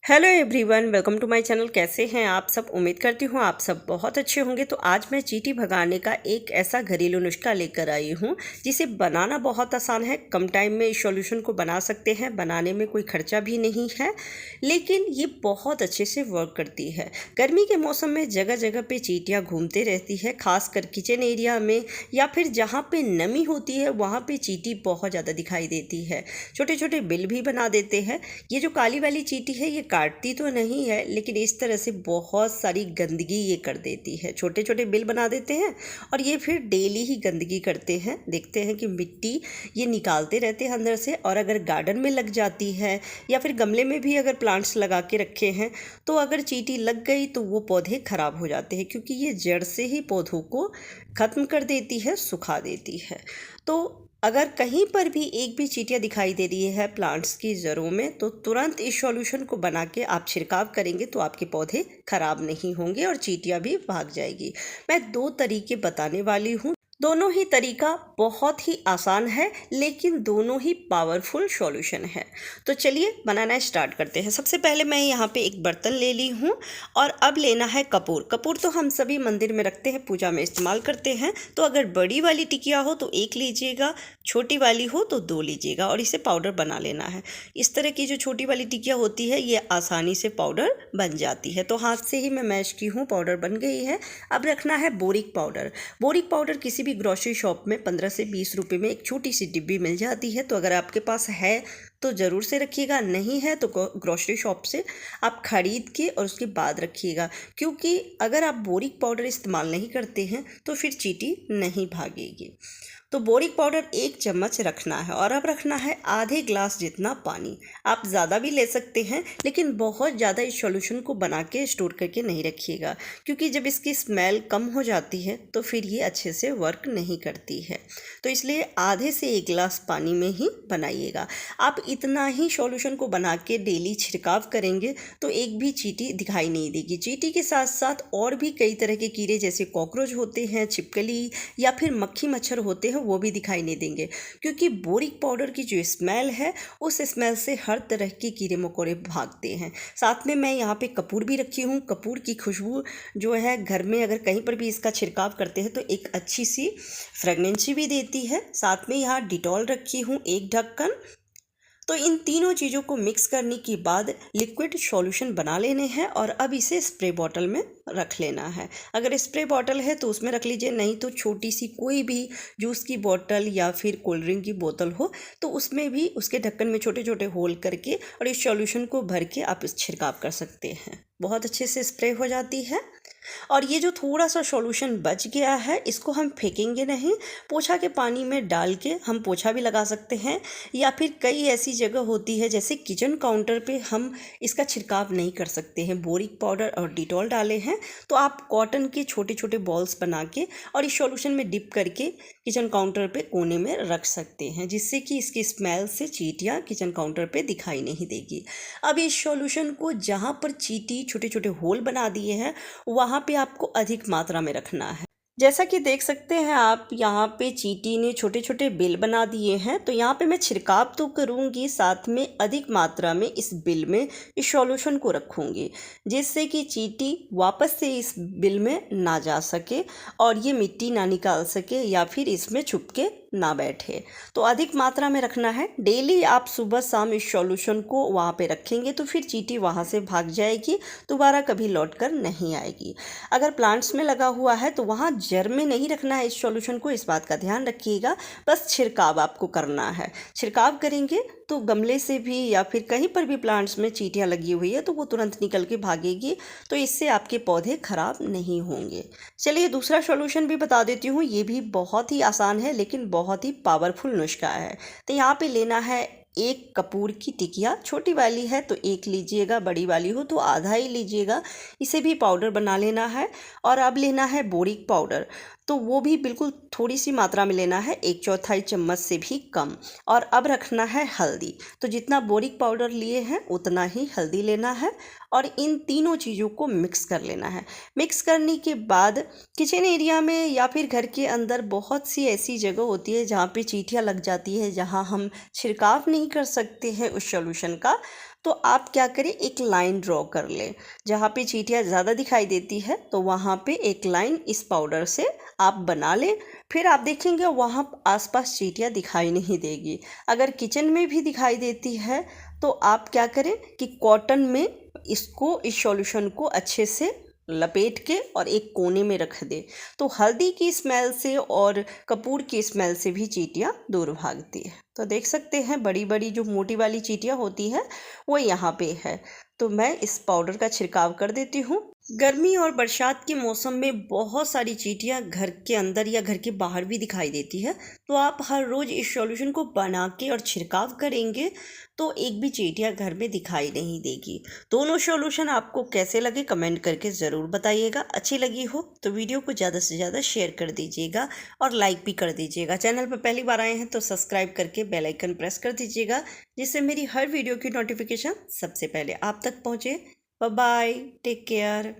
Hello everyone, welcome to my channel. कैसे हैं आप सब? उम्मीद करती हूँ आप सब बहुत अच्छे होंगे। तो आज मैं चींटी भगाने का एक ऐसा घरेलू नुस्खा लेकर आई हूँ जिसे बनाना बहुत आसान है। कम टाइम में इस सॉल्यूशन को बना सकते हैं। बनाने में कोई खर्चा भी नहीं है, लेकिन ये बहुत अच्छे से वर्क करती है। गर्मी के मौसम में जगह जगह पे चींटियाँ घूमते रहती है, खासकर किचन एरिया में या फिर जहाँ पे नमी होती है वहाँ पे चींटी बहुत ज़्यादा दिखाई देती है। छोटे छोटे बिल भी बना देते हैं। ये जो काली वाली चींटी है ये काटती तो नहीं है, लेकिन इस तरह से बहुत सारी गंदगी ये कर देती है। छोटे छोटे बिल बना देते हैं और ये फिर डेली ही गंदगी करते हैं। देखते हैं कि मिट्टी ये निकालते रहते हैं अंदर से, और अगर गार्डन में लग जाती है या फिर गमले में भी अगर प्लांट्स लगा के रखे हैं तो अगर चींटी लग गई तो वो पौधे खराब हो जाते हैं, क्योंकि ये जड़ से ही पौधों को ख़त्म कर देती है, सुखा देती है। तो अगर कहीं पर भी एक भी चींटियाँ दिखाई दे रही है प्लांट्स की जड़ों में, तो तुरंत इस सॉल्यूशन को बना के आप छिड़काव करेंगे तो आपके पौधे खराब नहीं होंगे और चींटियाँ भी भाग जाएगी। मैं 2 तरीके बताने वाली हूँ। दोनों ही तरीका बहुत ही आसान है, लेकिन दोनों ही पावरफुल सॉल्यूशन है। तो चलिए बनाना स्टार्ट करते हैं। सबसे पहले मैं यहाँ पे एक बर्तन ले ली हूँ और अब लेना है कपूर। कपूर तो हम सभी मंदिर में रखते हैं, पूजा में इस्तेमाल करते हैं। तो अगर बड़ी वाली टिकिया हो तो 1 लीजिएगा, छोटी वाली हो तो 2 लीजिएगा और इसे पाउडर बना लेना है। इस तरह की जो छोटी वाली टिकिया होती है ये आसानी से पाउडर बन जाती है। तो हाथ से ही मैं मैश की हूँ, पाउडर बन गई है। अब रखना है बोरिक पाउडर। बोरिक पाउडर किसी भी ग्रोसरी शॉप में 15 से 20 रुपए में एक छोटी सी डिब्बी मिल जाती है। तो अगर आपके पास है तो ज़रूर से रखिएगा, नहीं है तो ग्रोसरी शॉप से आप खरीद के और उसके बाद रखिएगा, क्योंकि अगर आप बोरिक पाउडर इस्तेमाल नहीं करते हैं तो फिर चींटी नहीं भागेगी। तो बोरिक पाउडर 1 चम्मच रखना है और अब रखना है आधे ग्लास जितना पानी। आप ज़्यादा भी ले सकते हैं, लेकिन बहुत ज़्यादा इस सॉल्यूशन को बना के स्टोर करके नहीं रखिएगा, क्योंकि जब इसकी स्मेल कम हो जाती है तो फिर ये अच्छे से वर्क नहीं करती है। तो इसलिए आधे से 1 गिलास पानी में ही बनाइएगा। आप इतना ही सॉल्यूशन को बना के डेली छिड़काव करेंगे तो एक भी चींटी दिखाई नहीं देगी। चींटी के साथ साथ और भी कई तरह के कीड़े जैसे कॉकरोच होते हैं, छिपकली या फिर मक्खी मच्छर होते हैं, वो भी दिखाई नहीं देंगे, क्योंकि बोरिक पाउडर की जो स्मेल है उस स्मेल से हर तरह के कीड़े मकोड़े भागते हैं। साथ में मैं यहाँ पे कपूर भी रखी हूँ। कपूर की खुशबू जो है घर में अगर कहीं पर भी इसका छिड़काव करते हैं तो एक अच्छी सी फ्रेगनेंसी भी देती है। साथ में यहाँ डिटॉल रखी हूँ 1 ढक्कन। तो इन तीनों चीज़ों को मिक्स करने के बाद लिक्विड सॉल्यूशन बना लेने हैं और अब इसे स्प्रे बॉटल में रख लेना है। अगर स्प्रे बॉटल है तो उसमें रख लीजिए, नहीं तो छोटी सी कोई भी जूस की बोतल या फिर कोल्ड ड्रिंक की बोतल हो तो उसमें भी उसके ढक्कन में छोटे छोटे होल करके और इस सॉल्यूशन को भर के आप इस छिड़काव कर सकते हैं। बहुत अच्छे से स्प्रे हो जाती है। और ये जो थोड़ा सा सॉल्यूशन बच गया है इसको हम फेंकेंगे नहीं, पोछा के पानी में डाल के हम पोछा भी लगा सकते हैं, या फिर कई ऐसी जगह होती है जैसे किचन काउंटर पे हम इसका छिड़काव नहीं कर सकते हैं। बोरिक पाउडर और डिटॉल डाले हैं तो आप कॉटन के छोटे छोटे बॉल्स बना के और इस सॉल्यूशन में डिप करके किचन काउंटर पे कोने में रख सकते हैं, जिससे कि इसकी स्मेल से चींटियाँ किचन काउंटर पे दिखाई नहीं देगी। अब इस सॉल्यूशन को जहाँ पर चींटी छोटे छोटे होल बना दिए हैं वहाँ पे आपको अधिक मात्रा में रखना है। जैसा कि देख सकते हैं आप, यहाँ पे चींटी ने छोटे छोटे बिल बना दिए हैं। तो यहाँ पे मैं छिड़काव तो करूँगी, साथ में अधिक मात्रा में इस बिल में इस सॉल्यूशन को रखूँगी, जिससे कि चींटी वापस से इस बिल में ना जा सके और ये मिट्टी ना निकाल सके या फिर इसमें छुप के ना बैठे। तो अधिक मात्रा में रखना है। डेली आप सुबह शाम इस सॉल्यूशन को वहाँ पे रखेंगे तो फिर चींटी वहाँ से भाग जाएगी, दोबारा कभी लौट कर नहीं आएगी। अगर प्लांट्स में लगा हुआ है तो वहाँ जड़ में नहीं रखना है इस सॉल्यूशन को, इस बात का ध्यान रखिएगा। बस छिड़काव आपको करना है। छिड़काव करेंगे तो गमले से भी या फिर कहीं पर भी प्लांट्स में चींटियाँ लगी हुई है तो वो तुरंत निकल के भागेगी, तो इससे आपके पौधे खराब नहीं होंगे। चलिए दूसरा सॉल्यूशन भी बता देती हूँ। ये भी बहुत ही आसान है लेकिन बहुत ही पावरफुल नुस्खा है। तो यहाँ पे लेना है 1 कपूर की टिकिया। छोटी वाली है तो 1 लीजिएगा, बड़ी वाली हो तो आधा ही लीजिएगा। इसे भी पाउडर बना लेना है। और अब लेना है बोरिक पाउडर, तो वो भी बिल्कुल थोड़ी सी मात्रा में लेना है, 1/4 चम्मच से भी कम। और अब रखना है हल्दी। तो जितना बोरिक पाउडर लिए हैं उतना ही हल्दी लेना है और इन तीनों चीज़ों को मिक्स कर लेना है। मिक्स करने के बाद किचन एरिया में या फिर घर के अंदर बहुत सी ऐसी जगह होती है जहाँ पे चींटियाँ लग जाती है, जहाँ हम छिड़काव नहीं कर सकते हैं उस सॉल्यूशन का, तो आप क्या करें, एक लाइन ड्रॉ कर लें। जहाँ पे चींटियाँ ज़्यादा दिखाई देती है तो वहाँ पे एक लाइन इस पाउडर से आप बना लें। फिर आप देखेंगे वहाँ आसपास चींटियाँ दिखाई नहीं देगी। अगर किचन में भी दिखाई देती है तो आप क्या करें कि कॉटन में इसको, इस सॉल्यूशन को अच्छे से लपेट के और एक कोने में रख दे, तो हल्दी की स्मेल से और कपूर की स्मेल से भी चींटियाँ दूर भागती है। तो देख सकते हैं बड़ी बड़ी जो मोटी वाली चींटियाँ होती है वो यहाँ पे है। तो मैं इस पाउडर का छिड़काव कर देती हूँ। गर्मी और बरसात के मौसम में बहुत सारी चींटियाँ घर के अंदर या घर के बाहर भी दिखाई देती है, तो आप हर रोज़ इस सॉल्यूशन को बना के और छिड़काव करेंगे तो एक भी चींटियाँ घर में दिखाई नहीं देगी। दोनों सॉल्यूशन आपको कैसे लगे कमेंट करके ज़रूर बताइएगा। अच्छी लगी हो तो वीडियो को ज़्यादा से ज़्यादा शेयर कर दीजिएगा और लाइक भी कर दीजिएगा। चैनल पर पहली बार आए हैं तो सब्सक्राइब करके बेल आइकन प्रेस कर दीजिएगा, जिससे मेरी हर वीडियो की नोटिफिकेशन सबसे पहले आप तक पहुँचे। Bye bye, take care.